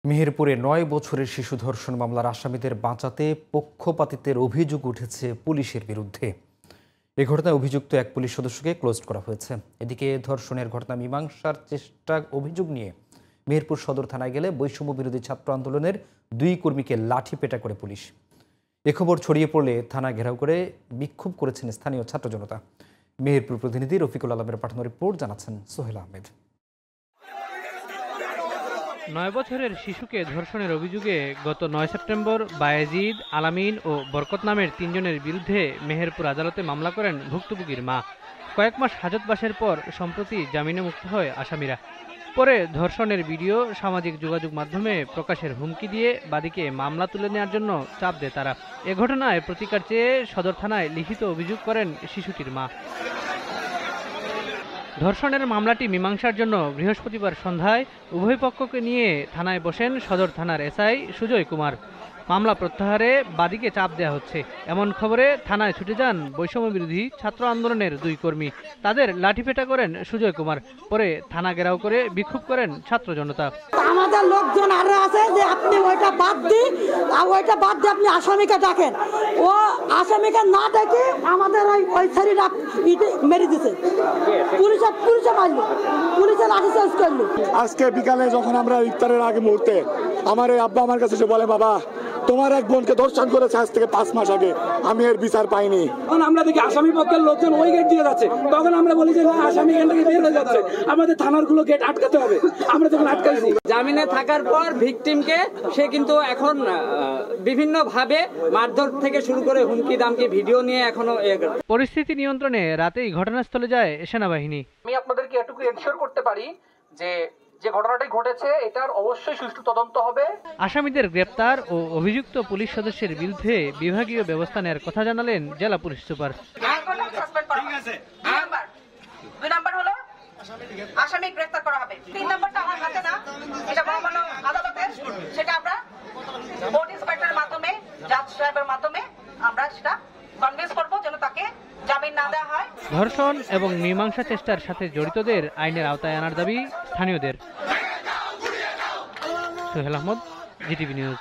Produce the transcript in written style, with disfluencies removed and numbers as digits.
মেহেরপুরে ৯ বছরের শিশু ধর্ষণ মামলার আসামিদের বাঁচাতে পক্ষপাতিত্বের অভিযোগ উঠেছে পুলিশের বিরুদ্ধে। এ ঘটনায় অভিযুক্ত এক পুলিশ সদস্যকে ক্লোজ করা হয়েছে। এদিকে ধর্ষণের ঘটনা মীমাংসার চেষ্টা অভিযোগ নিয়ে মেহেরপুর সদর থানায় গেলে বৈষম্য বিরোধী ছাত্র আন্দোলনের 2 কর্মীকে লাঠিপেটা করে পুলিশ। এ খবর ছড়িয়ে পড়লে থানা ঘেরাও করে বিক্ষোভ করেছেন স্থানীয় ছাত্র জনতা। মেহেরপুর প্রতিনিধি রফিকুল আলমের পাঠানো রিপোর্ট জানাচ্ছেন সোহেল আহমেদ। ৯ বছরের শিশুকে ধর্ষণের অভিযোগে গত ৯ সেপ্টেম্বর বায়েজিদ, আলামিন ও বরকত নামের 3 জনের বিরুদ্ধে মেহেরপুর আদালতে মামলা করেন ভুক্তভোগীর মা। কয়েক মাস হাজতবাসের পর সম্প্রতি জামিনে মুক্ত হয় আসামিরা। পরে ধর্ষণের ভিডিও সামাজিক যোগাযোগ মাধ্যমে প্রকাশের হুমকি দিয়ে বাদীকে মামলা তুলে নেওয়ার জন্য চাপ দেয় তারা। এ ঘটনায় প্রতিকার চেয়ে সদর থানায় লিখিত অভিযোগ করেন শিশুটির মা। ধর্ষণের মামলাটি মীমাংসার জন্য বৃহস্পতিবার সন্ধ্যায় উভয় পক্ষকে নিয়ে থানায় বসেন সদর থানার এসআই সুজয় কুমার। মামলা প্রত্যাহারে বাদীকে চাপ দেওয়া হচ্ছে এমন খবরে থানায় ছুটে যান বৈষম্য বিরোধী ছাত্র আন্দোলনের 2 কর্মী। তাদের লাঠিপেটা করেন সুজয় কুমার। পরে থানা ঘেরাও করে বিক্ষোভ করেন ছাত্র জনতা। আমাদের লোকজন আরো আছে যে আপনি ওইটা বাদ দিয়ে আপনি আসামিকে ডাকেন। ও আসামিকে না ডেকে আমাদের ওই ছেলেটা মেরে দিছে। পুলিশে মারলো, পুলিশে লাঠিচার্জ করলো। আজকে বিকালে যখন আমরা ইফতারের আগে মুহূর্তে আমার এই আব্বা আমার কাছে বলে, বাবা তোমার এক বোনকে ধর্ষণ করেছে আজ থেকে 5 মাস আগে, আমি এর বিচার পাইনি। তখন আমরা দেখি আসামি পক্ষের লোকজন ওই গেট দিয়ে যাচ্ছে। তখন আমরা বলি যে আসামি এখান থেকে বের হয়ে যাচ্ছে, আমাদের থানার গুলো গেট আটকাতে হবে। আমরা তখন আটকাইছি। জামিনে থাকার পর ভিকটিমকে সে কিন্তু এখন বিভিন্ন ভাবে মারধর থেকে শুরু করে হুমকি দামকি ভিডিও নিয়ে এখনো পরিস্থিতি নিয়ন্ত্রণে রাতেই ঘটনাস্থলে যায় সেনাবাহিনী। আমি আপনাদেরকে এটুকু এনশিওর করতে পারি যে ঘটনাটি ঘটেছে এটার অবশ্যই সুষ্ঠু তদন্ত হবে। আসামিদের গ্রেপ্তার ও অভিযুক্ত পুলিশ সদস্যের বিরুদ্ধে বিভাগীয় ব্যবস্থা নেওয়ার কথা জানালেন জেলা পুলিশ সুপার। আসামি গ্রেফতার করা হবে। 3 নম্বরটা আমার হাতে না, এটা মহামান্য আদালতের, সেটা আমরা বোর্ড ইন্সপেক্টরের মাধ্যমে, জাজ সাহেবের মাধ্যমে আমরা সেটা কনভিন্স করব যেন তাকে জামিন না দেওয়া হয়। ধর্ষণ এবং মীমাংসা চেষ্টার সাথে জড়িতদের আইনের আওতায় আনার দাবি স্থানীয়দের। Sohel Ahmed, GTV news.